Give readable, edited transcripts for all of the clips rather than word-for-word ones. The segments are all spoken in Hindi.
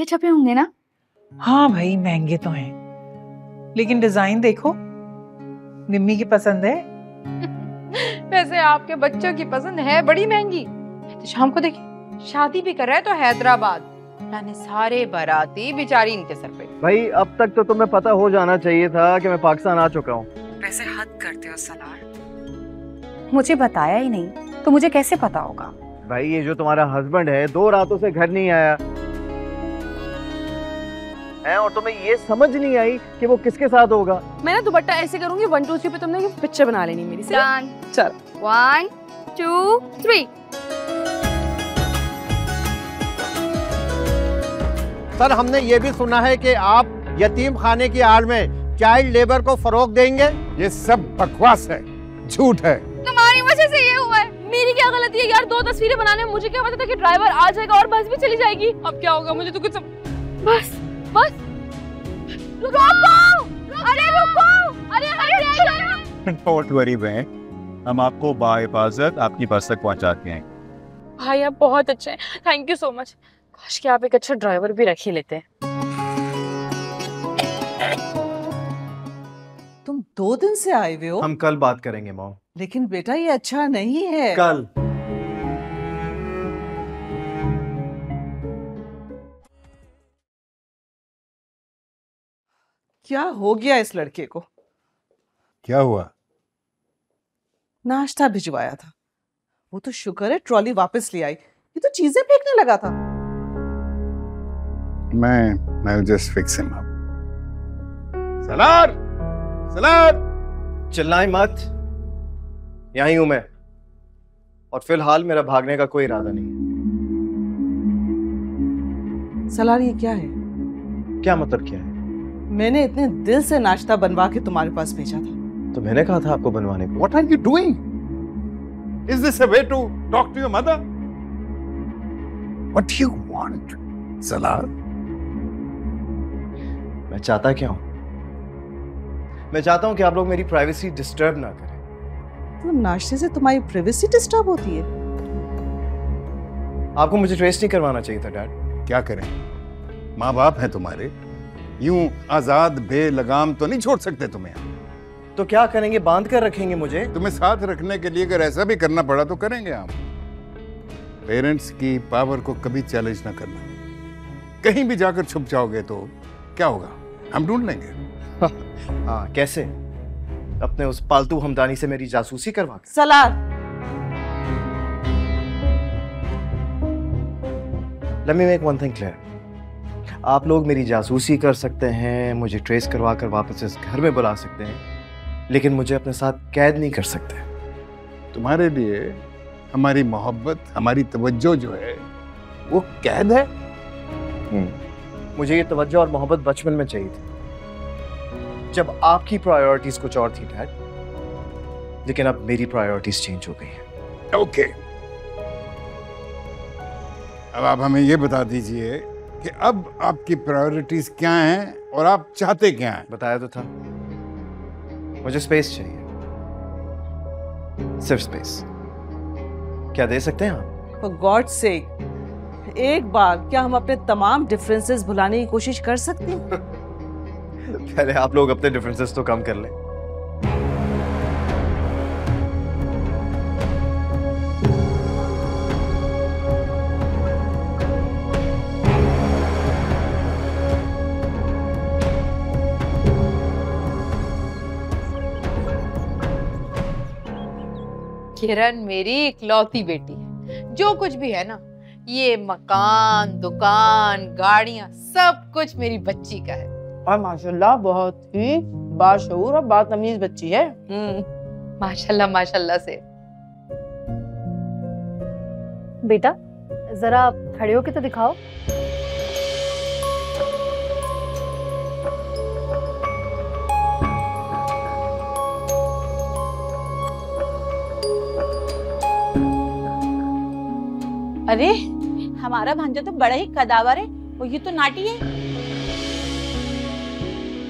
छपे होंगे ना? हाँ भाई महंगे तो हैं, लेकिन डिजाइन देखो, निम्मी की पसंद है। वैसे आपके बच्चों की पसंद है बड़ी महंगी। तो शाम को देखिए शादी भी कर रहा है तो हैदराबाद, यानी सारे बाराती बेचारी इनके सर पे। भाई अब तक तो तुम्हें पता हो जाना चाहिए था कि मैं पाकिस्तान आ चुका हूँ। वैसे हद करते हो सलार, मुझे बताया ही नहीं तो मुझे कैसे पता होगा? भाई ये जो तुम्हारा हस्बैंड है 2 रातों से घर नहीं आया है और तुम्हें ये समझ नहीं आई कि वो किसके साथ होगा। मैं ना दुपट्टा ऐसे करूंगी 1 2 3 पे तुमने ये पिक्चर बना लेनी मेरी। डन। चल 1 2 3। सर हमने ये भी सुना है कि आप यतीम खाने की आड़ में चाइल्ड लेबर को फरोग देंगे। ये सब बकवास है, झूठ है। तुम्हारी वजह से ये हुआ है। मेरी क्या गलती है यार? 2 तस्वीरें बनाने में मुझे क्या पता था कि ड्राइवर आ जाएगा और बस भी चली जाएगी। अब क्या होगा मुझे तो कुछ बस रुको, अरे रुको, अरे डोंट वरी बहन, हम आपको बाहिफाजत आपकी बस तक पहुंचाते हैं। भाई आप बहुत अच्छे हैं, थैंक यू सो मच। काश कि आप एक अच्छा ड्राइवर भी रख ही लेते। तुम 2 दिन से आए हुए हो? हम कल बात करेंगे मॉम। लेकिन बेटा ये अच्छा नहीं है। कल क्या हो गया इस लड़के को? क्या हुआ? नाश्ता भिजवाया था, वो तो शुक्र है ट्रॉली वापस ले आई, ये तो चीजें फेंकने लगा था। मैं just fix him up. Salaar, Salaar, चिल्लाएं मत, यहीं हूं मैं और फिलहाल मेरा भागने का कोई इरादा नहीं है। सलार ये क्या है? क्या मतलब क्या है? मैंने इतने दिल से नाश्ता बनवा के तुम्हारे पास भेजा था। तो मैंने कहा था आपको बनवाने को। What are you doing? Is this a way to talk to your mother? What do you want, Salaar? मैं चाहता क्या हूं? मैं चाहता हूं कि आप लोग मेरी प्राइवेसी डिस्टर्ब ना करें। तो नाश्ते से तुम्हारी प्राइवेसी डिस्टर्ब होती है? आपको मुझे ट्रेस नहीं करवाना चाहिए था डैड। क्या करें, माँ बाप हैं तुम्हारे, यूं आजाद बेलगाम तो नहीं छोड़ सकते तुम्हें। तो क्या करेंगे, बांध कर रखेंगे मुझे? तुम्हें साथ रखने के लिए अगर ऐसा भी करना पड़ा तो करेंगे हम। पेरेंट्स की पावर को कभी चैलेंज ना करना। कहीं भी जाकर छुप जाओगे तो क्या होगा, हम ढूंढ लेंगे। हाँ कैसे? अपने उस पालतू हमदानी से मेरी जासूसी करवा के? Salaar, Let me make one thing clear. आप लोग मेरी जासूसी कर सकते हैं, मुझे ट्रेस करवा कर वापस इस घर में बुला सकते हैं, लेकिन मुझे अपने साथ कैद नहीं कर सकते। तुम्हारे लिए हमारी मोहब्बत, हमारी तवज्जो जो है वो कैद है। मुझे ये तवज्जो और मोहब्बत बचपन में चाहिए थी, जब आपकी प्रायोरिटीज कुछ और थी डैड, लेकिन अब मेरी प्रायोरिटीज चेंज हो गई हैं। ओके, अब आप हमें ये बता दीजिए कि अब आपकी प्रायोरिटीज क्या हैं और आप चाहते क्या हैं? बताया तो था, मुझे स्पेस चाहिए, सिर्फ स्पेस। क्या दे सकते हैं आप? फॉर गॉड्स सेक, एक बार क्या हम अपने तमाम डिफरेंसेस भुलाने की कोशिश कर सकते हैं? पहले आप लोग अपने डिफरेंसेस तो कम कर लें। किरण मेरी इकलौती बेटी है, जो कुछ भी है ना, ये मकान, दुकान, गाड़ियां, सब कुछ मेरी बच्ची का है। और माशाल्लाह बहुत ही बाशऊर और बातमीज बच्ची है। माशाल्लाह माशाल्लाह से। बेटा जरा खड़े होके तो दिखाओ। अरे हमारा भांजा तो बड़ा ही कदावर है, और ये तो नाटी है।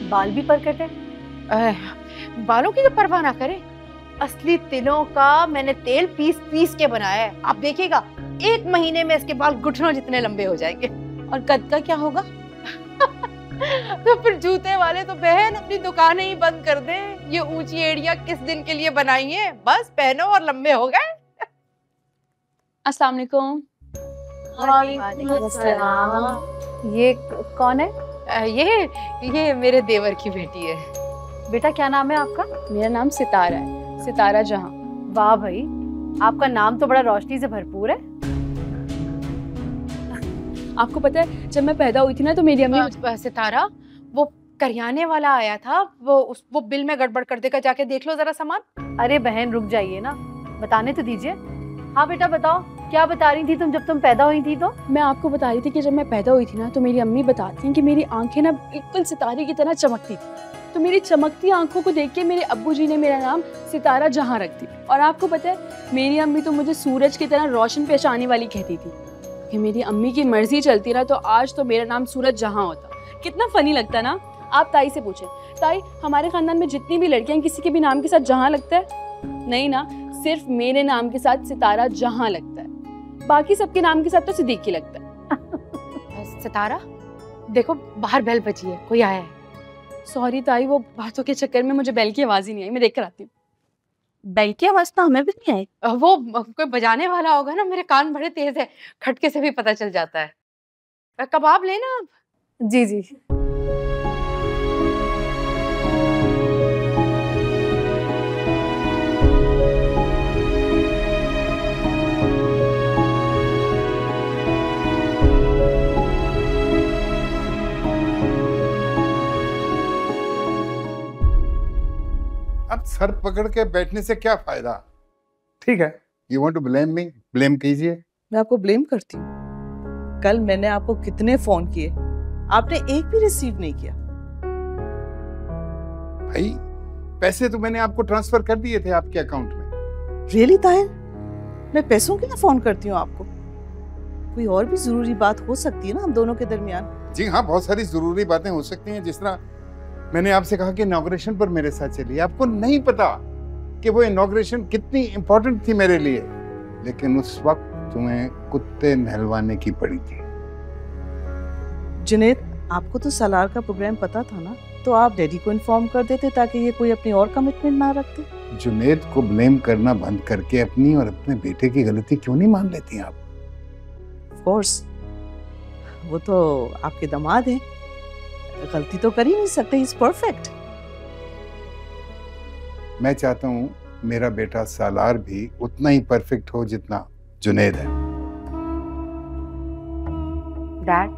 बाल भी परकट है। बालों की तो परवाह ना करे, असली तिलों का मैंने तेल पीस पीस के बनाया है। आप देखिएगा 1 महीने में इसके बाल घुटनों जितने लंबे हो जाएंगे। और कद का क्या होगा? तो फिर जूते वाले तो बहन अपनी दुकानें ही बंद कर दे। ये ऊंची एड़ियां किस दिन के लिए बनाई है? बस पहनो और लंबे हो गए। अस्सलाम वालेकुम। ये कौन है? ये मेरे देवर की बेटी है। बेटा क्या नाम है आपका? मेरा नाम सितारा है, सितारा जहां। वाह भाई, आपका नाम तो बड़ा रोशनी से भरपूर है। आपको पता है जब मैं पैदा हुई थी ना तो मेरी अम्मी सितारा, वो करियाने वाला आया था, वो बिल में गड़बड़ कर देगा, जाके देख लो जरा सामान। अरे बहन रुक जाइए ना, बताने तो दीजिए। हाँ बेटा बताओ, क्या बता रही थी तुम जब तुम पैदा हुई थी? तो मैं आपको बता रही थी कि जब मैं पैदा हुई थी ना तो मेरी अम्मी बताती हैं कि मेरी आंखें ना बिल्कुल सितारे की तरह चमकती थी। तो मेरी चमकती आंखों को देख के मेरे अब्बू जी ने मेरा नाम सितारा जहां रख दी। और आपको पता है मेरी अम्मी तो मुझे सूरज की तरह रोशन पेश आने वाली कहती थी कि मेरी अम्मी की मर्जी चलती ना तो आज तो मेरा नाम सूरज जहां होता। कितना फनी लगता ना। आप ताई से पूछें, ताई हमारे खानदान में जितनी भी लड़कियां किसी के भी नाम के साथ जहां लगता है? नहीं ना, सिर्फ मेरे नाम के साथ सितारा जहां लगता है, बाकी सबके नाम के साथ तो सिद्दीकी लगता है। सितारा देखो बाहर बेल बजी है, कोई आया है। सॉरी ताई, वो बातों के चक्कर में मुझे बेल की आवाज ही नहीं आई। मैं देख कर आती हूँ। बेल की आवाज तो हमें भी नहीं आई। वो कोई बजाने वाला होगा ना, मेरे कान बड़े तेज है, खटके से भी पता चल जाता है। कबाब लेना आप? जी जी। अब सर पकड़ के बैठने से क्या फायदा? ठीक है, you want to blame me, blame कीजिए। मैं आपको ब्लेम करती हूँ। कल मैंने आपको कितने फोन किए, आपने एक भी रिसीव नहीं किया। भाई पैसे तो मैंने आपको ट्रांसफर कर दिए थे आपके अकाउंट में। रियली ताहिर, मैं पैसों के लिए फोन करती हूँ आपको? कोई और भी जरूरी बात हो सकती है ना हम दोनों के दरमियान। जी हाँ, बहुत सारी जरूरी बातें हो सकती हैं। जिस तरह मैंने आपसे कहा कि इनॉग्रेशन पर मेरे साथ चलिए, आपको नहीं पता कि वो इनॉग्रेशन कितनी इंपॉर्टेंट थी मेरे लिए, लेकिन उस वक्त तुम्हें कुत्ते नहलवाने की पड़ी थी। जुनैद, आपको तो सालार का प्रोग्राम पता था ना, तो आप डैडी को इन्फॉर्म कर देते ताकि ये कोई अपनी और कमिटमेंट ना रखते। जुनैद को ब्लेम करना बंद करके अपनी और अपने बेटे की गलती क्यों नहीं मान लेती आप? ऑफ कोर्स, वो तो आपके दामाद हैं, गलती तो कर ही नहीं सकते। He is perfect. मैं चाहता हूँ मेरा बेटा सालार भी उतना ही परफेक्ट हो जितना जुनैद है। डैड,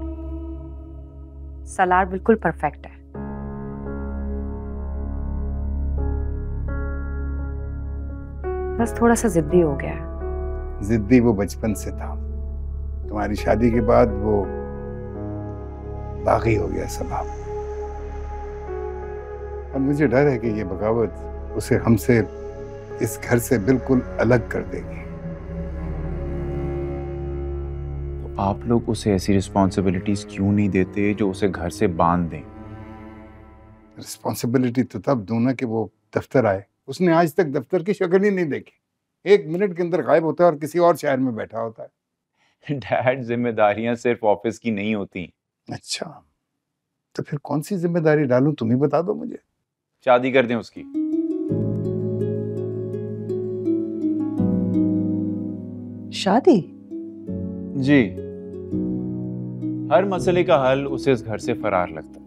सलार बिल्कुल परफेक्ट है। बस थोड़ा सा जिद्दी हो गया है। जिद्दी वो बचपन से था, तुम्हारी शादी के बाद वो बागी हो गया स्वभाव। और मुझे डर है कि ये बगावत उसे हमसे, इस घर से बिल्कुल अलग कर देगी। तो आप लोग उसे ऐसी रिस्पॉन्सिबिलिटीज क्यों नहीं देते जो उसे घर से बांध दें? रिस्पॉन्सिबिलिटी तो तब दो ना कि वो दफ्तर आए। उसने आज तक दफ्तर की शक्ल ही नहीं देखी। 1 मिनट के अंदर गायब होता है और किसी और शहर में बैठा होता है। डैड, जिम्मेदारियां सिर्फ ऑफिस की नहीं होती। अच्छा, तो फिर कौन सी जिम्मेदारी डालूं, तुम ही बता दो मुझे। शादी कर दें उसकी। शादी? जी, हर मसले का हल उसे इस घर से फरार लगता है,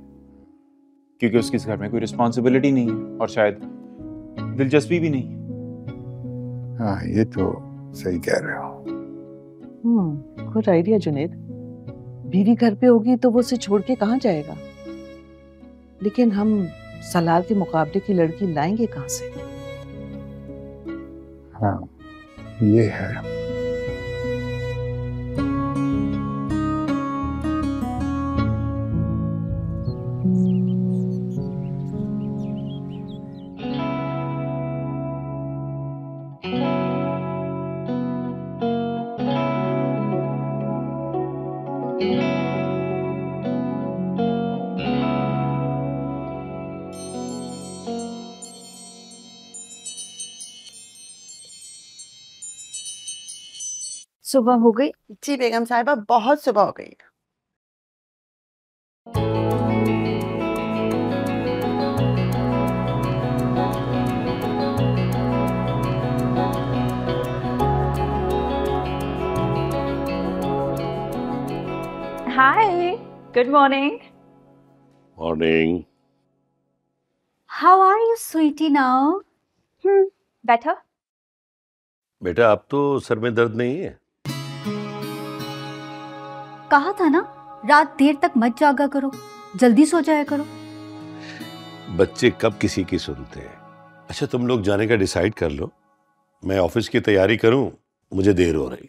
क्योंकि उसकी इस घर में कोई रिस्पॉन्सिबिलिटी नहीं है और शायद दिलचस्पी भी नहीं। हाँ, ये तो सही कह रहे हो। Good idea Junaid. बीवी घर पे होगी तो वो उसे छोड़ के कहाँ जाएगा? लेकिन हम सलार के मुकाबले की लड़की लाएंगे कहाँ से? हाँ, ये है। सुबह हो गई? जी बेगम साहिबा, बहुत सुबह हो गई। Good morning. Morning. How are you, sweetie, now? Better? बेटा अब तो सर में दर्द नहीं है। कहा था ना, रात देर तक मत जागा करो, जल्दी सो जाया करो। बच्चे कब किसी की सुनते हैं। अच्छा तुम लोग जाने का डिसाइड कर लो, मैं ऑफिस की तैयारी करूं, मुझे देर हो रही।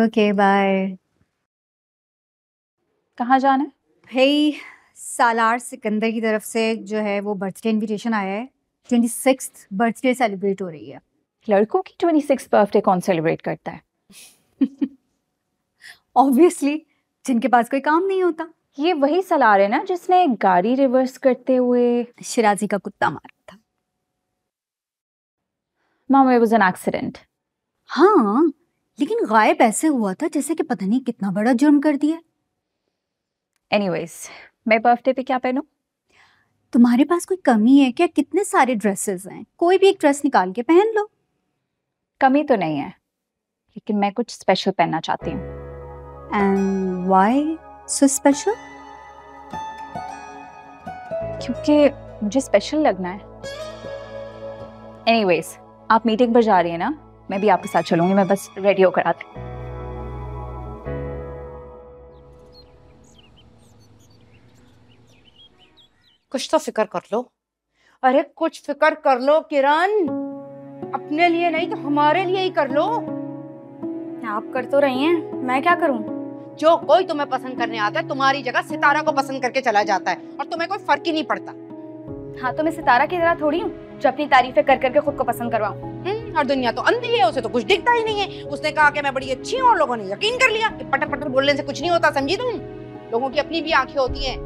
Okay bye. कहाँ जाना है? भाई सालार सिकंदर की तरफ से जो है वो बर्थडे इनविटेशन आया है। 26th बर्थडे सेलिब्रेट हो रही है। लड़कों की 26th बर्थडे कौन सेलिब्रेट करता है? ऑब्वियसली जिनके पास कोई काम नहीं होता। ये वही सलार है ना जिसने गाड़ी रिवर्स करते हुए शिराजी का कुत्ता मारा था। Mom, it was an accident. हाँ, लेकिन गायब ऐसे हुआ था जैसे कि पता नहीं कितना बड़ा जुर्म कर दिया। एनीवेज, मैं बर्थडे पे क्या पहनूं? तुम्हारे पास कोई कमी है क्या? कितने सारे ड्रेसेस हैं, कोई भी एक ड्रेस निकाल के पहन लो। कमी तो नहीं है, लेकिन मैं कुछ स्पेशल पहनना चाहती हूँ। And why so special? क्योंकि मुझे स्पेशल लगना है। एनीवेज, आप मीटिंग पर जा रही हैं ना, मैं भी आपके साथ चलूंगी। मैं बस रेडी होकर आती हूँ। कुछ तो फिक्र कर लो। अरे कुछ फिक्र कर लो किरण, अपने लिए नहीं तो हमारे लिए ही कर लो। आप कर तो रही हैं, मैं क्या करूं? जो कोई तुम्हें पसंद करने आता है तुम्हारी जगह सितारा को पसंद करके चला जाता है और तुम्हें कोई फर्क ही नहीं पड़ता। हाँ, तो मैं सितारा की तरह थोड़ी हूँ जो अपनी तारीफें कर करके खुद को पसंद करवाऊं। और दुनिया तो अंधी है, उसे तो कुछ दिखता ही नहीं है। उसने कहा कि मैं बड़ी अच्छी हूँ और लोगों ने यकीन कर लिया कि पटर पटर बोलने से कुछ नहीं होता। समझी तुम? लोगों की अपनी भी आंखें होती हैं,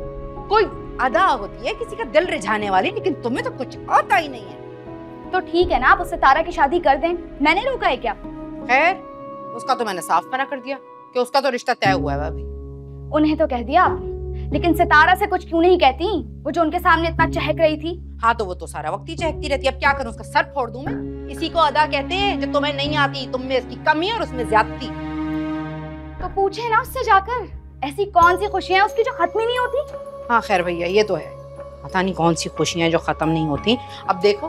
कोई अदा होती है किसी का दिल रिझाने वाली, लेकिन तुम्हें तो कुछ आता ही नहीं है। तो ठीक है ना, आप उससे तारा की शादी कर दें, मैंने रोका है क्या? खैर, उसका तो मैंने साफ मना कर दिया कि उसका तो रिश्ता तय हुआ है अभी। उन्हें तो कह दिया आपने, लेकिन सितारा से कुछ क्यों नहीं कहती, वो जो उनके सामने इतना चहक रही थी? हाँ तो वो तो सारा वक्त ही चहकती रहती है। अब क्या करूं, उसका सर फोड़ दूं मैं? इसी को अदा कहते हैं जो तुम्हें नहीं आती। तुम में इसकी कमी और उसमें ज्यादती। तो पूछे ना उससे जाकर, ऐसी कौन सी खुशियां उसकी जो खत्म ही नहीं होती? हाँ खैर भैया, ये तो है, पता नहीं कौन सी खुशियां जो खत्म नहीं होती। अब देखो,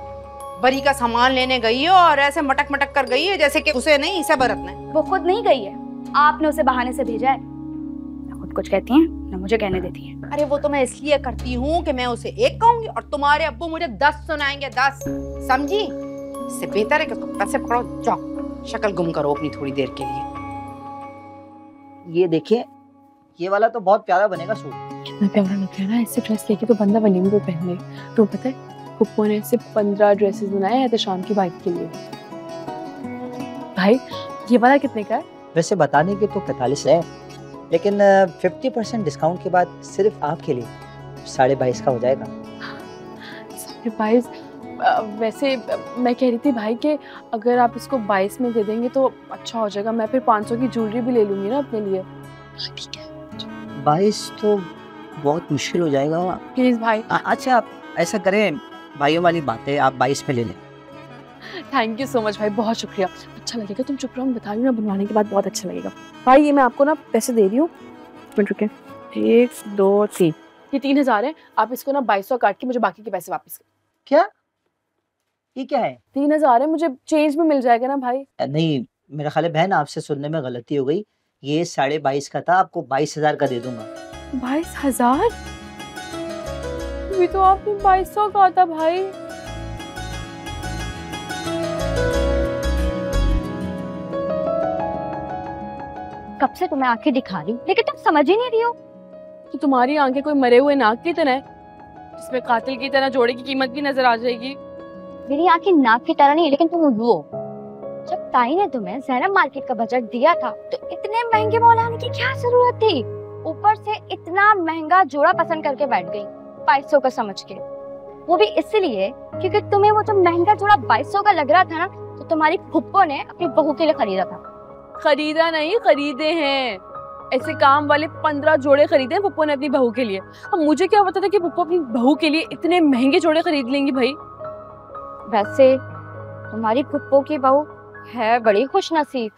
बरी का सामान लेने गई है और ऐसे मटक मटक कर गई है जैसे कि उसे नहीं इसे बरतना है। वो खुद नहीं गई है, आपने उसे बहाने से भेजा है। ना खुद कुछ कहती हैं, ना मुझे कहने देती हैं। अरे वो तो मैं इसलिए करती हूँ कि मैं उसे एक कहूंगी और तुम्हारे अब्बू मुझे 10 सुनाएंगे, 10। समझी? इससे बेहतर है कि तुम पैसे पकड़ो, जाओ शक्ल गुम करो अपनी थोड़ी देर के लिए। ये देखिए, ये वाला तो बहुत प्यारा बनेगा सूट। कितना प्यारा लग रहा है ना, ऐसे ड्रेस लेके तो बंदा बनी भी पहन ले। तो पता है, पुप्पो ने ऐसे 15 ड्रेसेस बनाए हैं शाम की वाइफ के लिए। भाई, ये वाला कितने का है? वैसे बताने के तो 45 है, लेकिन 50% डिस्काउंट के बाद सिर्फ आपके लिए 22.5 का हो जाएगा। 22? वैसे मैं कह रही थी भाई कि अगर आप इसको 22 में दे देंगे तो अच्छा हो जाएगा। मैं फिर 500 की ज्वेलरी भी ले लूंगी ना अपने लिए। ठीक है। 22 तो बहुत मुश्किल हो जाएगा। प्लीज भाई। अच्छा आप ऐसा करें, भाइयों वाली बात है, आप 22 में ले लें। थैंक यू सो मच भाई, बहुत शुक्रिया। अच्छा लगेगा, तुम चुप रहो, मैं बता रही हूँ ना, बनवाने के बाद बहुत अच्छा लगेगा। भाई ये मैं आपको ना पैसे दे रही हूँ, रुके, 1 2 3, ये 3000 है। आप इसको ना 2200 काट के मुझे बाकी के पैसे वापस। क्या? ये क्या है? 3000 है, मुझे चेंज भी मिल जाएगा ना भाई? नहीं, मेरा ख्याल है बहन आपसे सुनने में गलती हो गई। ये 22.5 का था, आपको 22,000 का दे दूंगा। 22,000? अभी तो आपने 2200 कहा था भाई। कब से तुम्हें आंखें दिखा रही हूँ, लेकिन तुम समझ ही नहीं रही हो। तो तुम्हारी आंखें कोई मरे हुए नाग की तरह है, जिसमें कातिल की तरह जोड़े की कीमत भी नजर आ जाएगी। मेरी आंखें नाक की तरह नहीं, लेकिन तुम रो। जब ताई ने तुम्हें ज़ैनब मार्केट का बजट दिया था तो इतने महंगे मॉल आने की क्या जरूरत थी? ऊपर से इतना महंगा जोड़ा पसंद करके बैठ गई 2200 का समझ के। वो भी इसलिए क्योंकि तुम्हें वो जो महंगा जोड़ा 2200 का लग रहा था ना, तो तुम्हारी फुप्पो ने अपनी बहू के लिए खरीदा था। खरीदा नहीं, खरीदे हैं। ऐसे काम वाले 15 जोड़े खरीदे हैं पप्पो ने अपनी बहू के लिए। अब मुझे क्या पता था कि पप्पो अपनी बहू के लिए इतने महंगे जोड़े खरीद लेंगी भाई। वैसे तुम्हारी फुप्पो की बहू है बड़ी खुशनसीब,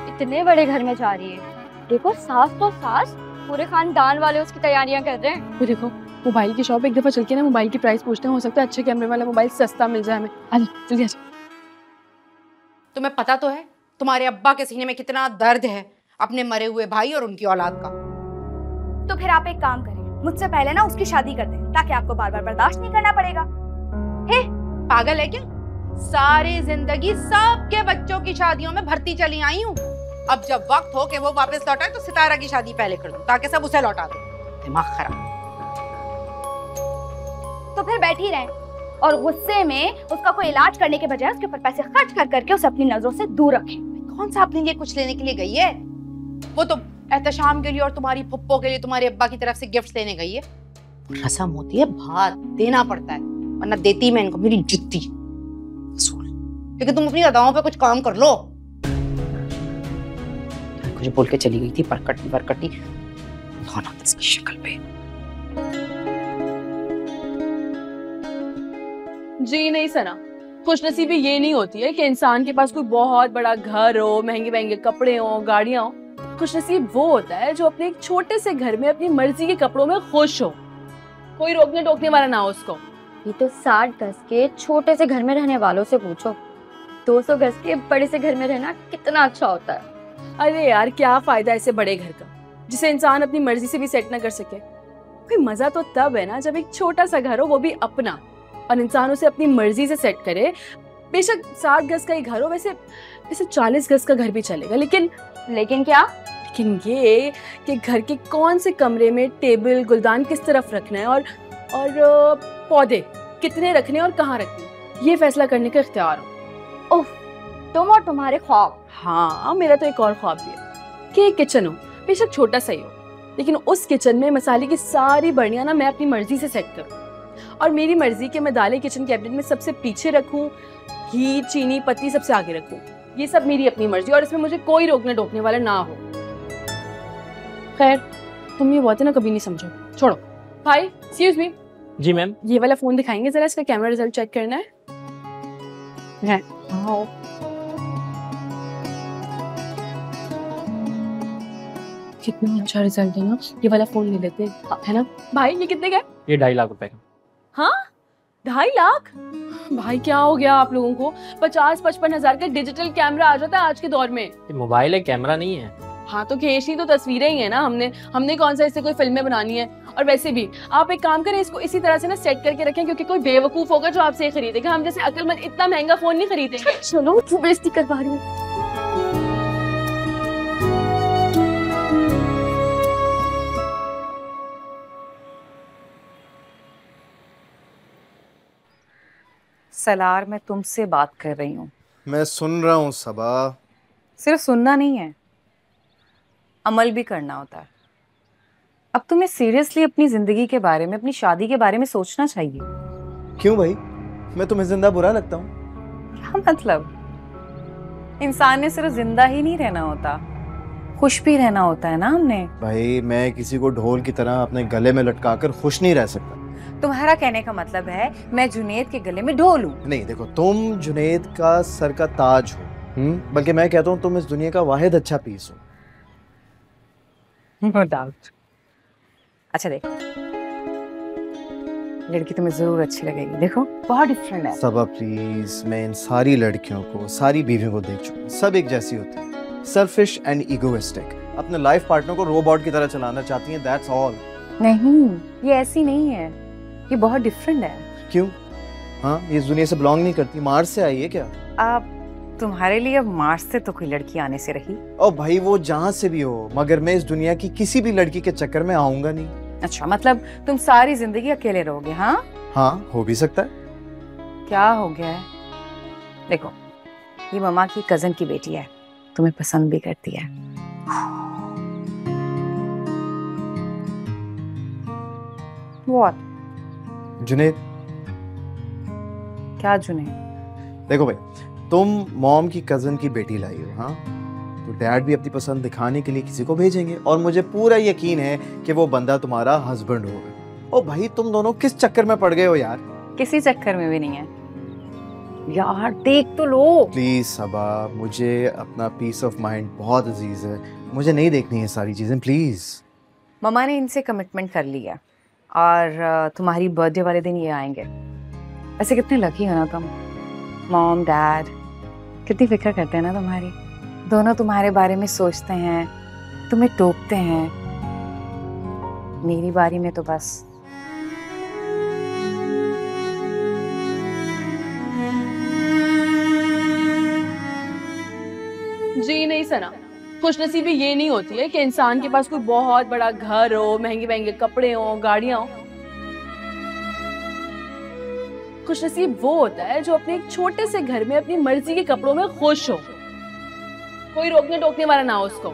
इतने बड़े घर में जा रही है। देखो, सास तो सास पूरे खानदान वाले उसकी तैयारियां कर रहे हैं। वो देखो मोबाइल की शॉप, एक दफा चल के ना मोबाइल की प्राइस पूछते हैं, हो सकता है अच्छे कैमरे वाला मोबाइल सस्ता मिल जाए हमें। आजा जल्दी आजा। तुम्हें पता तो है तुम्हारे अब्बा के सीने में कितना दर्द है अपने मरे हुए भाई और उनकी औलाद का। तो फिर आप एक काम करें, मुझसे पहले ना उसकी शादी कर दें ताकि आपको बार बार बर्दाश्त नहीं करना पड़ेगा। हे पागल है क्या? सारी जिंदगी सबके बच्चों की शादियों में भर्ती चली आई हूँ। अब जब वक्त हो कि वो वापस लौटाए तो सितारा की शादी पहले कर दूं ताकि सब उसे लौटा दो। दिमाग खराब। तो फिर बैठ ही रहें और गुस्से में उसका कोई इलाज करने के बजाय उसके ऊपर पैसे खर्च कर करके उसे अपनी नजरों से दूर रखें। कौन सा अपने लिए कुछ लेने के लिए गई है? वो तो एहतशाम के लिए और तुम्हारी फुप्पो के लिए तुम्हारे अब्बा की तरफ से गिफ्ट लेने गई है। रस्म होती है, भात देना पड़ता है, वरना देती मैं इनको मेरी जुत्ती। लेकिन तुम अपनी अदाओं पे कुछ काम कर लो। कुछ बोल के चली गई थी, परकटी परकटी धोना इसकी शक्ल पे। जी नहीं सना, खुशनसीबी ये नहीं होती है कि इंसान के पास कोई बहुत बड़ा घर हो, महंगे महंगे कपड़े हो, गाड़ियां हो। खुशनसीब वो होता है जो अपने एक छोटे से घर में अपनी मर्जी के कपड़ों में खुश हो, कोई रोकने टोकने वाला ना हो उसको। ये तो 60 गज के छोटे से घर में रहने वालों से पूछो, 200 गज के बड़े से घर में रहना कितना अच्छा होता है। अरे यार क्या फायदा ऐसे बड़े घर का जिसे इंसान अपनी मर्जी से भी सेट ना कर सके। कोई मजा तो तब है ना जब एक छोटा सा घर हो, वो भी अपना, और इंसान उसे अपनी मर्जी से सेट करे। बेशक 60 गज का ही घर हो, वैसे 40 गज का घर भी चलेगा, लेकिन क्या? लेकिन ये कि घर के कौन से कमरे में टेबल गुलदान किस तरफ रखना है और पौधे कितने रखने और कहाँ रखने, ये फैसला करने का इख्तियार हो। ओह, तुम और तुम्हारे ख्वाब। हाँ, मेरा तो एक और ख्वाब भी है कि एक किचन हो, बेशक छोटा सा ही हो, लेकिन उस किचन में मसाले की सारी बर्नियां ना मैं अपनी मर्जी से सेट करूँ, और मेरी मर्जी के मैं दालें किचन कैबिनेट में सबसे पीछे रखूँ, घी चीनी पत्ती सबसे आगे रखूँ। ये सब मेरी अपनी मर्जी और इसमें मुझे कोई रोकने टोकने वाला ना हो। खैर तुम ये बातें ना कभी नहीं समझो, छोड़ो। भाई एक्सक्यूज मी। जी मैम। ये वाला फोन दिखाएंगे जरा, इसका कैमरा रिजल्ट चेक करना है। कितना अच्छा रिजल्ट है ना, ये वाला फोन ले लेते हैं, है ना भाई? ये कितने का? ये 2.5 लाख रुपए का। हाँ 2.5 लाख? भाई क्या हो गया आप लोगों को? 50-55 हजार का डिजिटल कैमरा आ जाता है आज के दौर में। ये मोबाइल है, कैमरा नहीं है। हाँ तो खींचनी तो तस्वीरें ही है ना, हमने कौन सा इससे कोई फिल्में बनानी है। और वैसे भी आप एक काम करें, इसको इसी तरह से ना सेट करके रखें, क्योंकि कोई बेवकूफ होगा जो आपसे खरीदेगा। हम जैसे अक्लमंद इतना महंगा फोन नहीं खरीदेंगे। चलो तू बेइज्जती करवा रही है। सलार, मैं तुमसे बात कर रही हूँ। मैं सुन रहा हूँ सबा। सिर्फ सुनना नहीं है, अमल भी करना होता है। अब तुम्हें सीरियसली अपनी जिंदगी के बारे में, अपनी शादी के बारे में सोचना चाहिए। क्यों भाई, मैं तुम्हें जिंदा बुरा लगता हूँ? क्या मतलब? इंसान ने सिर्फ जिंदा ही नहीं रहना होता, खुश भी रहना होता है ना हमने। भाई मैं किसी को ढोल की तरह अपने गले में लटकाकर खुश नहीं रह सकता। तुम्हारा कहने का मतलब है मैं जुनेद के गले में ढोल हूँ? नहीं देखो, तुम जुनेद का सर का ताज हो, बल्कि मैं कहता हूँ तुम इस दुनिया का वाहिद अच्छा पीस हो। No doubt. अच्छा देखो, लड़की तुम्हें जरूर अच्छी लगेगी, देखो बहुत डिफरेंट है। सबा प्लीज, मैं इन सारी लड़कियों को, सारी बीवियों को देख चुका हूँ, सब एक जैसी होती है, सेल्फिश एंड ईगोइस्टिक, अपने लाइफ पार्टनर को रोबोट की तरह चलाना चाहती हैं, दैट्स ऑल। नहीं, ये ऐसी नहीं है, ये बहुत डिफरेंट है। क्यों? हाँ, ये इस दुनिया से बिलोंग नहीं करती, मार्स से आई है क्या? आप तुम्हारे लिए अब मार्स से तो कोई लड़की आने से रही। ओ भाई वो जहाँ से भी हो, मगर मैं इस दुनिया की किसी भी लड़की के चक्कर में आऊंगा नहीं। अच्छा, मतलब तुम सारी जिंदगी अकेले रहोगे? हाँ हाँ, हो भी सकता है। क्या हो गया है? देखो, ये मामा की कजन की बेटी है, तुम्हें पसंद भी करती है। What? जुनेद। क्या जुनेद? देखो भाई, तुम मॉम की कजन की बेटी लाई हो, हाँ, तो डैड भी अपनी पसंद दिखाने के लिए किसी को भेजेंगे, और मुझे पूरा यकीन है कि वो बंदा तुम्हारा हस्बैंड होगा। ओ भाई, तुम दोनों किस चक्कर में पड़ गए हो यार? किसी चक्कर में भी नहीं है यार, देख तो लो। प्लीज सबा, मुझे अपना पीस ऑफ माइंड बहुत अजीज है, मुझे नहीं देखनी है सारी चीजें, प्लीज। मम्मा ने इनसे कमिटमेंट कर ली है और तुम्हारी बर्थडे वाले दिन ये आएंगे। ऐसे कितने लकी हो ना तुम। मॉम डैड कितनी फिक्र करते हैं ना तुम्हारी। दोनों तुम्हारे बारे में सोचते हैं, तुम्हें टोकते हैं। मेरी बारी में तो बस जी नहीं सना, खुशनसीबी ये नहीं होती है कि इंसान के पास कोई बहुत बड़ा घर हो, महंगे महंगे कपड़े हो, गाड़ियां हो। खुशनसीब वो होता है जो अपने एक छोटे से घर में अपनी मर्जी के कपड़ों में खुश हो, कोई रोकने टोकने वाला ना हो उसको।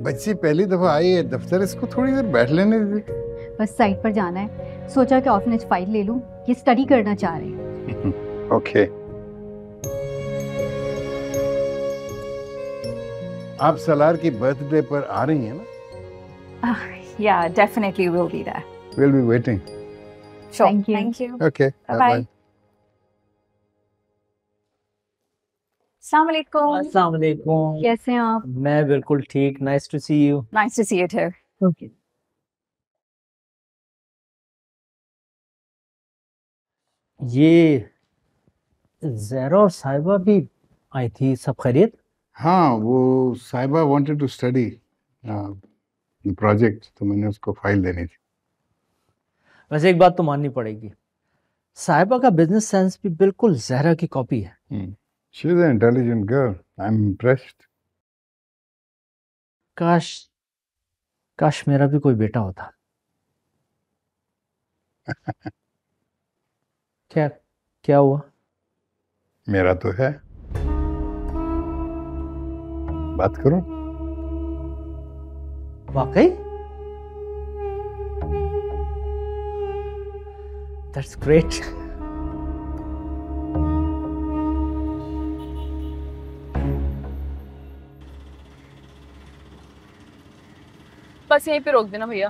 बच्ची पहली दफा आई है दफ्तर, इसको थोड़ी देर बैठ लेने दे। बस साइट पर जाना है, सोचा कि ऑर्फनेज फाइल ले लूं, ये स्टडी करना चाह रहे हैं। ओके। आप सलार की बर्थडे पर आ रही हैं ना? Yeah, definitely will be there. We'll be waiting. Sure. Thank you. Thank you. Okay. Bye-bye. अस्सलाम वालेकुम। अस्सलाम वालेकुम। कैसे हैं आप? मैं बिल्कुल ठीक। Nice to see you. Nice to see you too. Okay. ये ज़हरा और साहिबा भी आई थी, सब खैरियत? हाँ, वो साहिबा वांटेड टू स्टडी प्रोजेक्ट, तो मैंने उसको फाइल देनी थी। वैसे एक बात तो माननी पड़ेगी, साहिबा का बिजनेस सेंस भी बिल्कुल ज़हरा की कॉपी है। She is an intelligent girl. I'm impressed. काश मेरा भी कोई बेटा होता। क्या हुआ? मेरा तो है। बात करो। वाकई? That's great. बस यहीं पे रोक देना भैया।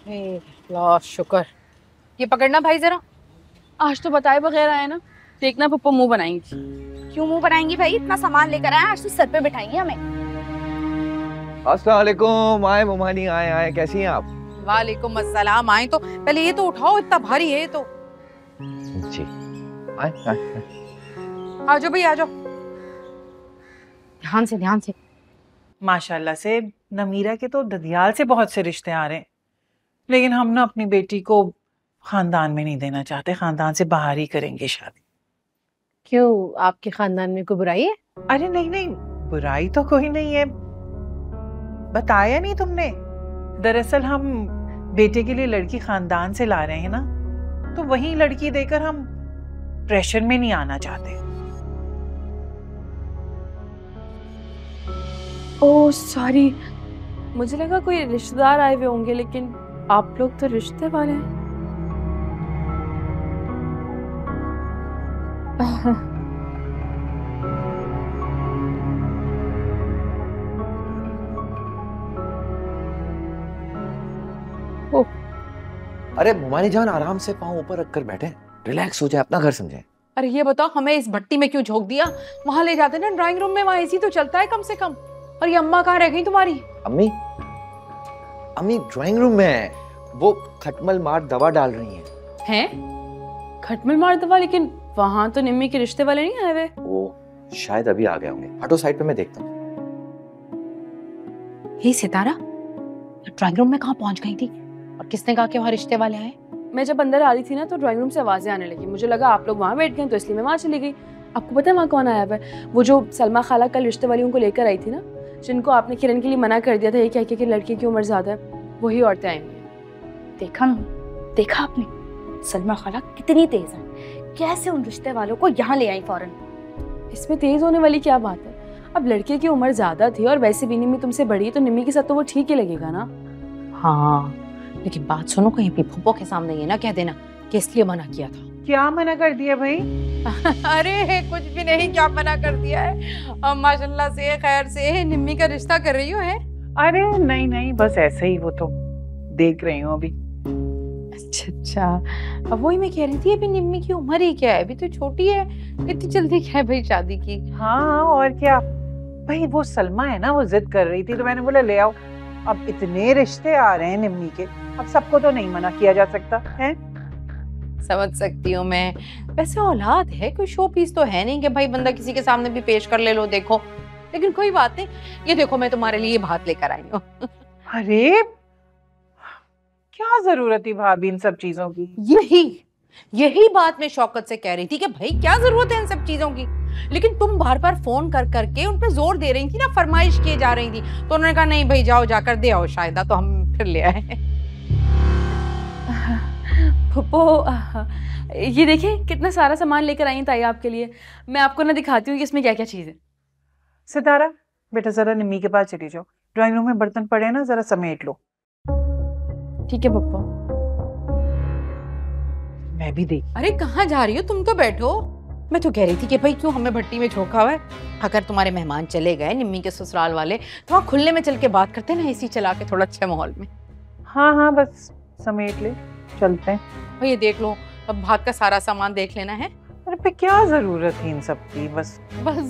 अल्लाह शुक्र। ये पकड़ना भाई जरा। आज तो बताए बगैर आए ना, देखना पप्पा मुंह बनाएंगी। क्यों मुंह बनाएंगी भाई? इतना सामान लेकर आए, आज तो सर पे बिठाएंगे हमें। अस्सलाम वालेकुम। आए मोमानी, आए आए, कैसी हैं आप? वालेकुम अस्सलाम। आए तो पहले ये तो उठाओ, इतना भारी है ये तो। जी आए आए। आ जाओ भाई आ जाओ। ध्यान से ध्यान से। माशाल्लाह से नमीरा के तो ददियाल से बहुत से रिश्ते आ रहे हैं, लेकिन हम ना अपनी बेटी को खानदान में नहीं देना चाहते, खानदान से बाहर ही करेंगे शादी। क्यों, आपके खानदान में कोई बुराई है? अरे नहीं नहीं, बुराई तो कोई नहीं है, बताया नहीं तुमने। दरअसल हम बेटे के लिए लड़की खानदान से ला रहे हैं ना, तो वही लड़की देकर हम प्रेशर में नहीं आना चाहते। ओह सॉरी, मुझे लगा कोई रिश्तेदार आए हुए होंगे, लेकिन आप लोग तो रिश्ते वाले हैं। अरे मोमानी जान, आराम से पाँव ऊपर रखकर बैठे, रिलैक्स हो जाए, अपना घर समझे। अरे ये बताओ, हमें इस भट्टी में क्यों झोंक दिया? वहां ले जाते ना ड्राइंग रूम में, वहां एसी तो चलता है कम से कम। और ये अम्मा कहाँ रह गई तुम्हारी? अम्मी अम्मी ड्राइंग रूम में है, वो खटमल मार दवा डाल रही हैं। हैं? खटमल मार दवा? लेकिन वहां तो निम्मी के रिश्ते वाले नहीं आए हुए। वो शायद अभी आ गए होंगे, हटो साइड पे, मैं देखता हूँ। हे सितारा, ड्राइंग रूम में कहाँ पहुंच गई थी? और किसने कहा कि वहाँ रिश्ते वाले आए? मैं जब अंदर आ रही थी ना, तो ड्राइंग रूम से आवाजें आने लगी, मुझे लगा आप लोग वहाँ बैठ गए, तो इसलिए मैं वहाँ चली गई। आपको पता है वहाँ कौन आया हुआ है? वो जो सलमा खाला कल रिश्ते वालियों को लेकर आई थी ना, जिनको आपने किरण के लिए मना कर दिया था ये कह के कि लड़की की उम्र ज्यादा है, वही औरतें आई हुई हैं। देखा ना, देखा आपने? सलमा खाला कितनी तेज है, कैसे उन रिश्ते वालों को यहाँ ले आई फौरन। इसमें तेज होने वाली क्या बात है? अब लड़के की उम्र ज्यादा थी और वैसे भी निम्मी तुमसे बड़ी, तो निम्मी के साथ तो वो ठीक ही लगेगा ना। हाँ, लेकिन बात सुनो, कहीं अपनी फुप्पो के सामने ये ना कह देना कि इसलिए मना किया था। क्या मना कर दिया भाई? अरे कुछ भी नहीं, क्या मना कर दिया है? अब माशाल्लाह से खैर से निम्मी का रिश्ता कर रही हो है? अरे नहीं नहीं, बस ऐसे ही, वो तो देख रही हूँ अभी। अच्छा, अब वही मैं कह रही थी, अभी निम्मी की उम्र ही क्या है, अभी तो छोटी है, इतनी जल्दी क्या है भाई शादी की। हाँ और क्या भाई, वो सलमा है ना, वो जिद कर रही थी तो मैंने बोला ले आओ। अब इतने रिश्ते आ रहे हैं निम्मी के, अब सबको तो नहीं मना किया जा सकता है। समझ सकती हूँ मैं, वैसे औलाद है, कोई शो पीस तो है नहीं कि भाई बंदा किसी के सामने भी पेश कर ले लो देखो, लेकिन कोई बात नहीं, ये देखो मैं तुम्हारे लिए भात लेकर आई हूँ। अरे क्या जरूरत थी भाभी इन सब चीजों की? यही बात मैं शौकत से कह रही थी कि भाई क्या जरूरत है इन सब चीजों की, लेकिन तुम बार बार फोन कर करके उन पे जोर दे रही थी ना, फरमाइश किए जा रही थी, तो उन्होंने कहा नहीं भाई जाओ जाकर दे आओ शायदा, तो हम फिर ले आए। फुप्पो ये देखिए कितना सारा सामान लेकर आई हैं ताई आपके लिए, मैं आपको ना दिखाती हूँ कि इसमें क्या क्या चीज़ है। सितारा बेटा जरा निम्मी के पास चली जाओ, ड्राइंग रूम में बर्तन पड़े हैं ना, जरा समेट लो। ठीक है पप्पा। मैं भी देख। अरे कहाँ जा रही हो, तुम तो बैठो। मैं तो कह रही थी कि भाई क्यों हमें भट्टी में झोंका हुआ है, अगर तुम्हारे मेहमान चले गए निम्मी के ससुराल वाले तो वहाँ खुले में चल के बात करते ना, एसी चला के थोड़ा अच्छे माहौल में। हाँ हाँ बस समेट ले, चलते हैं। भाई ये देख लो, अब भात का सारा सामान देख लेना है। अरे पे क्या जरूरत थी इन सब की, बस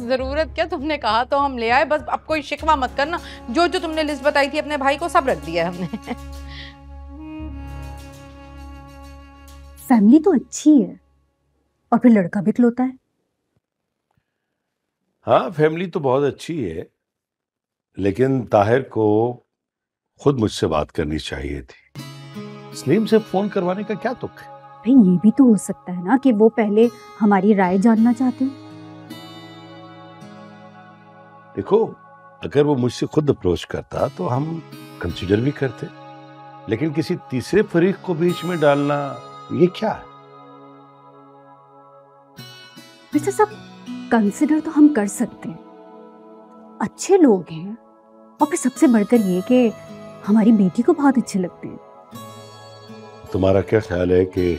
जरूरत क्या, तुमने कहा तो हम ले आए, बस अब कोई शिकवा मत करना, जो जो तुमने लिस्ट बताई थी अपने भाई को सब रख दिया है हमने। फैमिली तो अच्छी है, और फिर लड़का भी खिलौता है। हाँ फैमिली तो बहुत अच्छी है, लेकिन ताहिर को खुद मुझसे बात करनी चाहिए थी। सलीम से फोन करवाने का क्या तुक है? भाई ये भी तो हो सकता है ना कि वो पहले हमारी राय जानना चाहते हो। देखो अगर वो मुझसे खुद अप्रोच करता तो हम कंसीडर भी करते, लेकिन किसी तीसरे फरीक को बीच में डालना ये क्या है? वैसे सब कंसिडर तो हम कर सकते हैं, अच्छे लोग हैं, और फिर सबसे बढ़कर ये कि हमारी बेटी को बहुत अच्छे लगते हैं। तुम्हारा क्या ख्याल है कि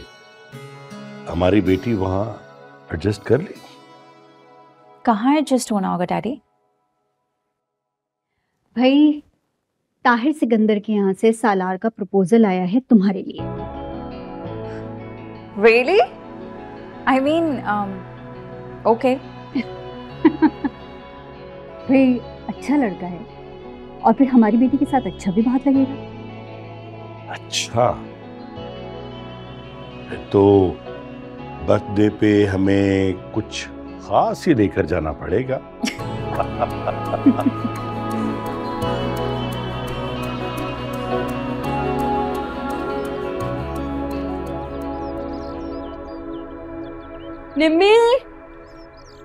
हमारी बेटी वहां एडजस्ट कर लेगी? कहाँ एडजस्ट होना होगा डैडी? भाई ताहिर सिकंदर के यहाँ से सालार का प्रपोजल आया है तुम्हारे लिए। Really? I mean, okay. भाई अच्छा लड़का है, और फिर हमारी बेटी के साथ अच्छा भी बात लगेगा। अच्छा तो बर्थडे पे हमें कुछ खास ही लेकर जाना पड़ेगा। निम्मी,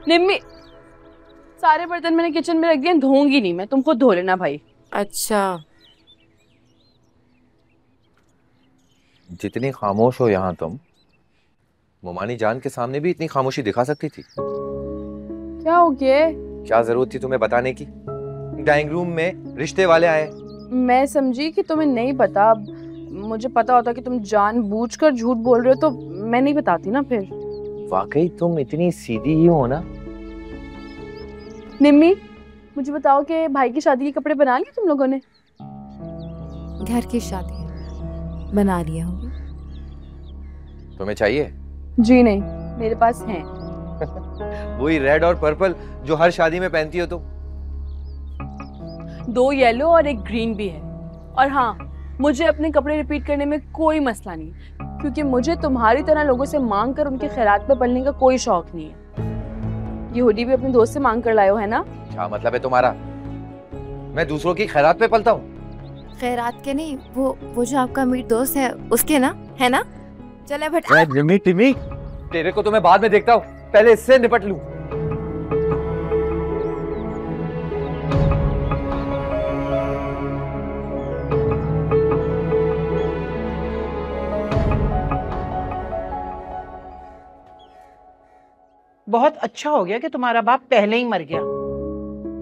निम्मी, सारे बर्तन मैंने किचन में रख दिए, धोऊंगी नहीं मैं, तुम खुद धो लेना भाई। अच्छा जितनी खामोश हो यहाँ तुम, मोमानी जान के सामने भी इतनी खामोशी दिखा सकती थी। क्या हो गया? क्या जरूरत थी तुम्हें बताने की? ड्राइंग रूम में रिश्ते वाले आए। मैं समझी कि तुम्हें नहीं पता, मुझे पता होता कि तुम जानबूझकर झूठ बोल रहे हो तो मैं नहीं बताती ना फिर। वाकई तुम इतनी सीधी ही हो ना। निम्मी मुझे बताओ कि भाई की शादी के कपड़े बना लिए तुम लोगों ने? घर की शादी बना लिया होगी। तुम्हें चाहिए? जी नहीं, मेरे पास हैं। वही रेड और पर्पल जो हर शादी में पहनती हो तुम। 2 येलो और 1 ग्रीन भी है। और हाँ, मुझे अपने कपड़े रिपीट करने में कोई मसला नहीं, क्योंकि मुझे तुम्हारी तरह लोगों से मांग कर उनके खैरात पे पलने का कोई शौक नहीं है। ये हुडी भी अपने दोस्त से मांग कर लाए हो है ना? क्या मतलब है तुम्हारा? मैं दूसरों की खैरात पे पलता हूँ? खैरात के नहीं, वो जो आपका अमीर दोस्त है उसके ना, है ना? चले भट। जिमी टिमी, तेरे को तो मैं बाद में देखता हूँ, पहले इससे निपट लूं। बहुत अच्छा हो गया कि तुम्हारा बाप पहले ही मर गया,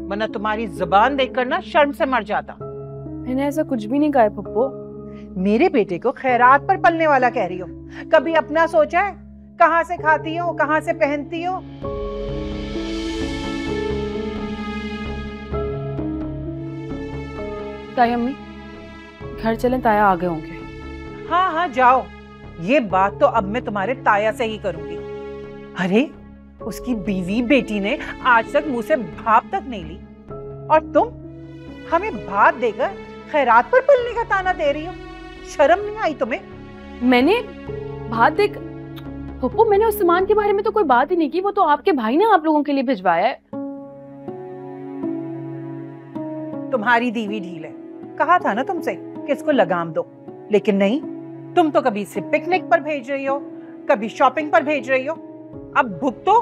वरना तुम्हारी जुबान देखकर ना शर्म से मर जाता। मैंने ऐसा कुछ भी नहीं कहा पप्पू। मेरे बेटे को खैरात पर पलने वाला कह रही हो? कभी अपना सोचा है? कहाँ से खाती हो, कहाँ से पहनती हो? ताया अम्मी घर चलें, ताया आ गए होंगे। हाँ हाँ जाओ, ये बात तो अब मैं तुम्हारे ताया से ही करूंगी। अरे उसकी बीवी बेटी ने आज तक मुंह से भाप तक नहीं ली, और तुम हमें भात देकर खैरात पर पलने का ताना दे रही हो। शर्म नहीं आई तुम्हें? मैंने भात देख पप्पू, मैंने उस सामान के बारे में तो कोई बात ही नहीं की। वो तो आपके भाई ने आप लोगों के लिए भिजवाया है। तुम्हारी दीवी ढील है, कहा था ना तुमसे कि इसको लगाम दो, लेकिन नहीं, तुम तो कभी इसे पिकनिक पर भेज रही हो, कभी शॉपिंग पर भेज रही हो। अब भुगतो।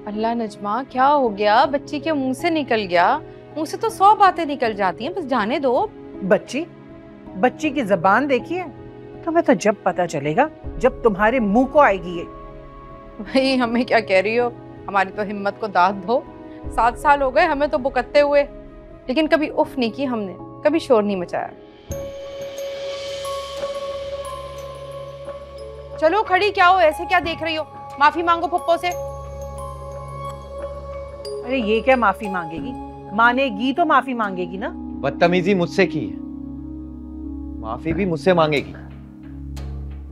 अल्लाह नजमा, क्या हो गया? बच्ची के मुंह से निकल गया। मुंह से तो 100 बातें निकल जाती हैं, बस जाने दो। बच्ची की जबान देखिए, तुम्हें तो जब पता चलेगा जब तुम्हारे मुंह को आएगी ये। भाई हमें क्या कह रही हो? हमारी तो हिम्मत को दाद दो। 7 साल हो गए हमें तो बुकते हुए, लेकिन कभी उफ नहीं की हमने, कभी शोर नहीं मचाया। चलो खड़ी क्या हो, ऐसे क्या देख रही हो? माफी मांगो पप्पो से। अरे ये क्या माफी मांगेगी? मानेगी तो माफी मांगेगी ना। बदतमीजी मुझसे की है, माफी भी मुझसे मांगेगी।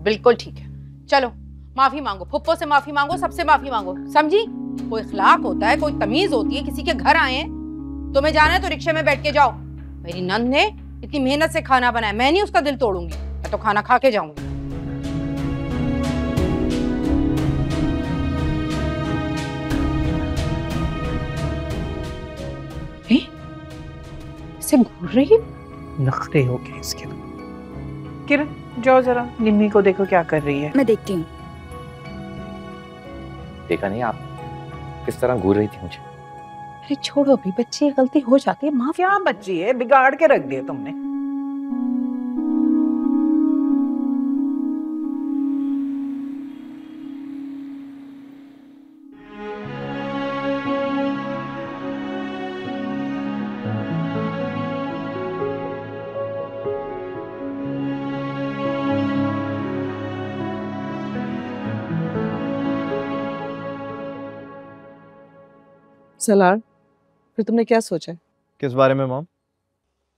बिल्कुल ठीक है, चलो माफी मांगो, फुप्पो से माफी मांगो, सबसे माफी मांगो, समझी? कोई इखलाक होता है, कोई तमीज होती है। किसी के घर आए हैं, तुम्हें जाना है तो रिक्शे में बैठ के जाओ। मेरी नंद ने इतनी मेहनत से खाना बनाया, मैं नहीं उसका दिल तोड़ूंगी, मैं तो खाना खा के जाऊंगी। से घूर रही है, नखरे हो गए इसके। किरण जाओ जरा निम्मी को देखो क्या कर रही है। मैं देखती हूँ। देखा नहीं आप किस तरह घूर रही थी मुझे? अरे छोड़ो अभी, बच्ची गलती हो जाती है, माफ। क्या बच्ची है, बिगाड़ के रख दिया तुमने। सलार, फिर तुमने क्या सोचा? किस बारे में मॉम?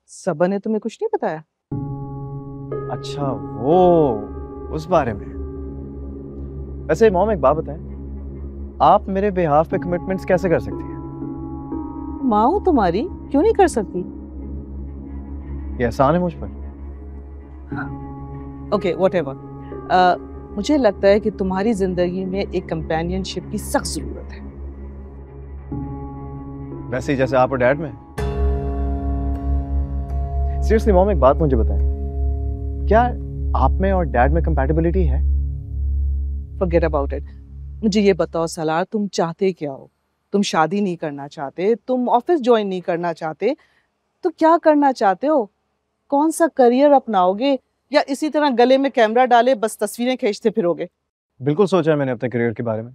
सबा ने तुम्हें कुछ नहीं बताया? अच्छा वो उस बारे में। वैसे मॉम एक बात बताएं, आप मेरे बिहाफ पे कमिटमेंट्स कैसे कर सकती हैं? माँ हूं तुम्हारी, क्यों नहीं कर सकती? ये एहसान है मुझ पर। Okay whatever. मुझे लगता है कि तुम्हारी जिंदगी में एक कंपेनियनशिप की सख्त जरूरत है। वैसे ही जैसे आप और डैड में। सीरियसली मॉम एक बात मुझे बताएं, क्या आप में और डैड में कंपैटिबिलिटी है? Forget about it. मुझे ये बताओ सलार, तुम चाहते क्या हो? तुम शादी नहीं करना चाहते, तुम ऑफिस ज्वाइन नहीं करना चाहते, तो क्या करना चाहते हो? कौन सा करियर अपनाओगे, या इसी तरह गले में कैमरा डाले बस तस्वीरें खींचते फिरोगे? बिल्कुल सोचा है मैंने अपने करियर के बारे में,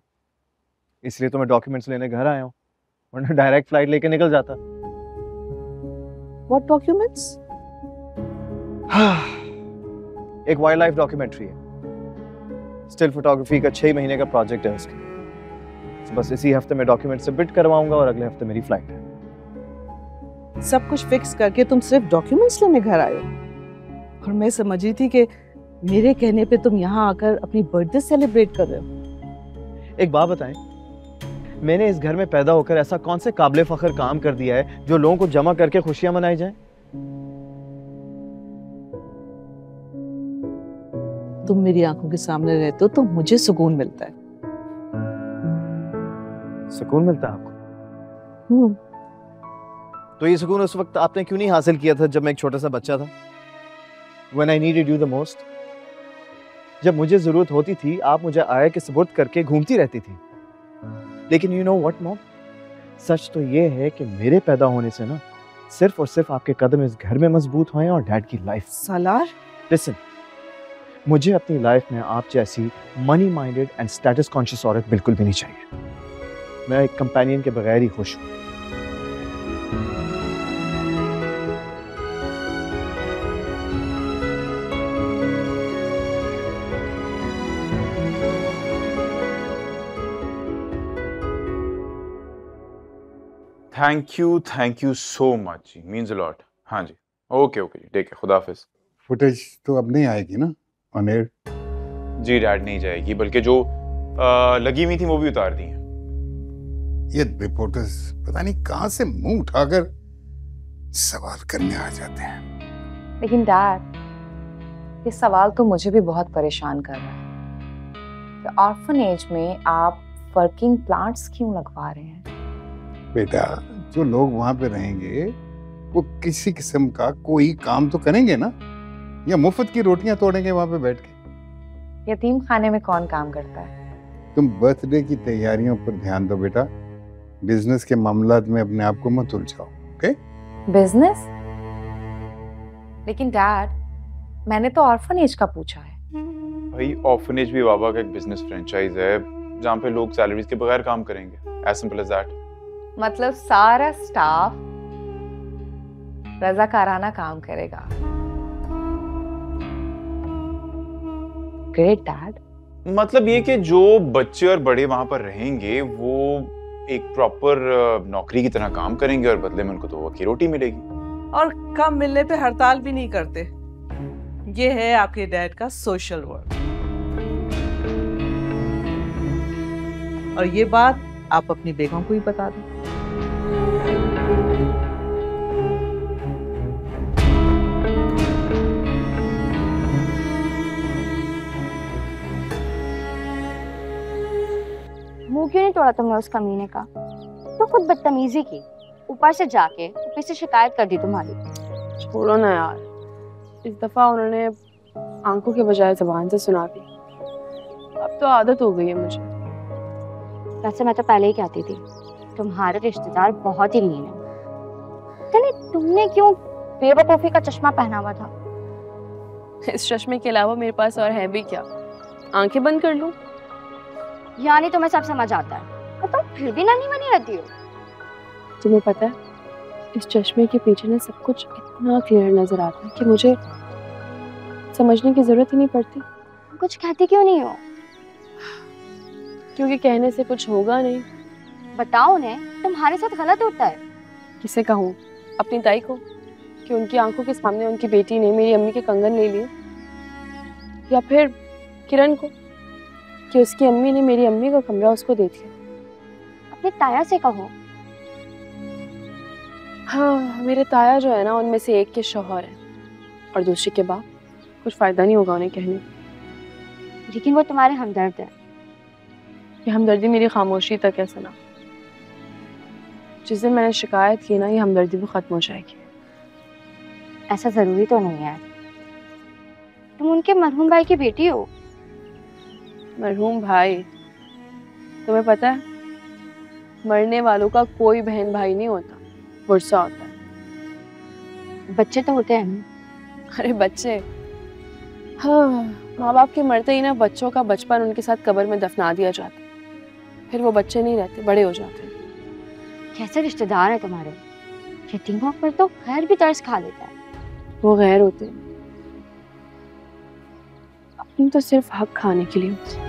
इसलिए तो मैं डॉक्यूमेंट्स लेने घर आया हूँ, वरना डायरेक्ट फ्लाइट लेके निकल जाता। What documents? एक वाइल्ड लाइफ डॉक्यूमेंट्री है, स्टिल फोटोग्राफी का 6 महीने का प्रोजेक्ट है उसके। तो बस इसी हफ्ते में डॉक्यूमेंट सबमिट करवाऊंगा और अगले हफ्ते मेरी फ्लाइट है। सब कुछ फिक्स करके तुम सिर्फ डॉक्यूमेंट्स लेने घर आए हो, और मैं समझ रही थी कि मेरे कहने पे तुम यहाँ आकर अपनी बर्थडे सेलिब्रेट कर रहे हो। एक बात बताएं, मैंने इस घर में पैदा होकर ऐसा कौन से काबिले फख्र काम कर दिया है जो लोगों को जमा करके खुशियां मनाई जाएं? तुम मेरी आंखों के सामने रहते हो तो मुझे सुकून मिलता है। सुकून मिलता है आपको? तो ये सुकून उस वक्त आपने क्यों नहीं हासिल किया था जब मैं एक छोटा सा बच्चा था? When I needed you the most, जब मुझे जरूरत होती थी आप मुझे आया के सुपुर्द करके घूमती रहती थी। लेकिन you know what mom, सच तो ये है कि मेरे पैदा होने से ना सिर्फ और सिर्फ आपके कदम इस घर में मजबूत हुए और डैड की लाइफ। सालार, लिसन, मुझे अपनी लाइफ में आप जैसी money minded and status conscious औरत बिल्कुल भी नहीं चाहिए। मैं एक कंपेनियन के बगैर ही खुश हूँ। थैंक यू सो मच जी, मीन्स अ लॉट। हाँ जी, ओके ओके जी, ठीक है, खुदा हाफिज। फुटेज तो अब नहीं आएगी ना ऑन एयर? जी डैड नहीं जाएगी, बल्कि जो लगी हुई थी वो भी उतार दी हैं। ये रिपोर्टर्स पता नहीं कहां से मुंह उठाकर सवाल करने आ जाते हैं। लेकिन डैड, ये सवाल तो मुझे भी बहुत परेशान कर रहा है कि ऑर्फनेज में आप वर्किंग प्लांट्स क्यों लगवा रहे हैं? बेटा, जो लोग वहां पे रहेंगे वो किसी किस्म का कोई काम तो करेंगे ना, या मुफ्त की रोटियां तोड़ेंगे वहां पे बैठ के? यतीम खाने में कौन काम करता है? तुम बर्थडे की तैयारियों पर ध्यान दो बेटा, बिजनेस के मामलात में अपने आप को मत उलझाओ। ओके? बिजनेस? लेकिन डैड, मैंने तो ऑर्फनेज का पूछा है। भाई ऑर्फनेज भी बाबा का एक बिजनेस फ्रेंचाइज है जहाँ पे लोग सैलरीज के बगैर काम करेंगे, एज सिंपल एज दैट। मतलब सारा स्टाफ रजाकाराना काम करेगा। Great dad. मतलब ये कि जो बच्चे और बड़े वहां पर रहेंगे वो एक प्रॉपर नौकरी की तरह काम करेंगे और बदले में उनको तो वक्त की रोटी मिलेगी। और कम मिलने पे हड़ताल भी नहीं करते। ये है आपके डैड का सोशल वर्क। और ये बात आप अपनी बेगम को ही बता दो। मुंह क्यों नहीं तोड़ा तुमने उस कमीने का? तो खुद बदतमीजी की, ऊपर से जाके ऊपर से शिकायत कर दी तुम्हारी। छोड़ो ना यार, इस दफा उन्होंने आंखों के बजाय जुबान से सुना दी। अब तो आदत हो गई है मुझे। वैसे मैं तो पहले ही कहती थी तुम्हारे रिश्तेदार बहुत ही मीन है। चलिए, तुमने क्यों बेवकूफी का चश्मा पहना हुआ था? इस चश्मे के अलावा मेरे पास और है भी क्या? आंखें बंद कर लूं? यानी तुम्हें सब समझ आता है और तुम फिर भी नन्ही बनी रहती हो। तुम्हें पता है, इस चश्मे के पीछे ना सब कुछ इतना क्लियर नजर आता है कि मुझे समझने की जरूरत ही नहीं पड़ती। कुछ कहती क्यों नहीं हो? क्योंकि कहने से कुछ होगा नहीं। बताओ उन्हें तुम्हारे साथ गलत होता है। किसे कहूँ? अपनी ताई को कि उनकी आंखों के सामने उनकी बेटी ने मेरी अम्मी के कंगन ले लिए, या फिर किरण को कि उसकी अम्मी ने मेरी अम्मी का कमरा उसको दे दिया। अपनी ताया से कहो। हाँ, मेरे ताया जो है ना, उनमें से एक के शौहर है और दूसरी के बाप। कुछ फायदा नहीं होगा उन्हें कहने। लेकिन वो तुम्हारे हमदर्द है। ये हमदर्दी मेरी खामोशी तक है सना। जिस दिन मैंने शिकायत की ना, ये हमदर्दी भी खत्म हो जाएगी। ऐसा जरूरी तो नहीं है। तुम उनके मरहूम भाई की बेटी हो। मरहूम भाई? तुम्हें पता है, मरने वालों का कोई बहन भाई नहीं होता, वर्षा होता है। बच्चे तो होते हैं। अरे बच्चे, हाँ, माँ बाप के मरते ही ना बच्चों का बचपन उनके साथ कब्र में दफना दिया जाता है। फिर वो बच्चे नहीं रहते, बड़े हो जाते हैं। कैसे रिश्तेदार है तुम्हारे? यतीमों पर तो खैर भी तरस खा लेता है। वो गैर होते हैं, अपनी तो सिर्फ हक खाने के लिए होते हैं।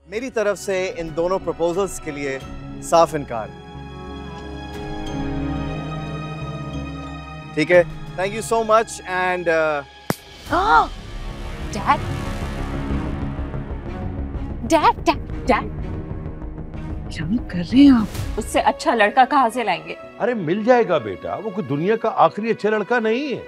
मेरी तरफ से इन दोनों प्रपोजल्स के लिए साफ इनकार। ठीक है, thank you so much and dad dad dad dad क्या कर रहे हैं आप? उससे अच्छा लड़का कहाँ से लाएंगे? अरे मिल जाएगा बेटा, वो कोई दुनिया का आखिरी अच्छा लड़का नहीं है।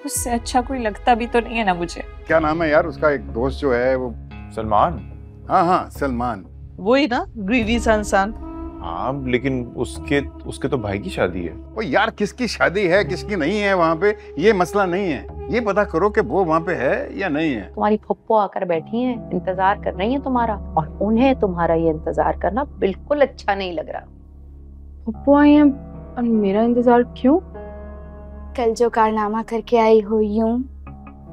उससे अच्छा कोई लगता भी तो नहीं है ना मुझे। क्या नाम है यार उसका? एक दोस्त जो है वो सलमान। हाँ हाँ, सलमान। वही ना, ग्रीडी सनसन। हाँ, लेकिन उसके तो भाई की शादी है। ओ यार, किसकी शादी है किसकी नहीं है वहाँ पे, ये मसला नहीं है। ये पता करो कि वो वहाँ पे है या नहीं है। तुम्हारी फुप्पो आकर बैठी हैं, इंतजार कर रही हैं तुम्हारा, और उन्हें तुम्हारा ये इंतजार करना बिल्कुल अच्छा नहीं लग रहा। फुप्पो आई हैं और मेरा इंतजार क्यों? कल जो कारनामा करके आई हो यूं।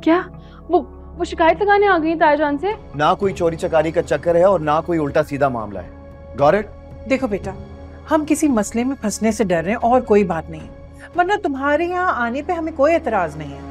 क्या वो शिकायत लगाने आ गई ताईजान से? ना कोई चोरी चकारी का चक्कर है और ना कोई उल्टा सीधा मामला है। Got it? देखो बेटा, हम किसी मसले में फंसने से डर रहे हैं और कोई बात नहीं, वरना तुम्हारे यहाँ आने पे हमें कोई एतराज नहीं है।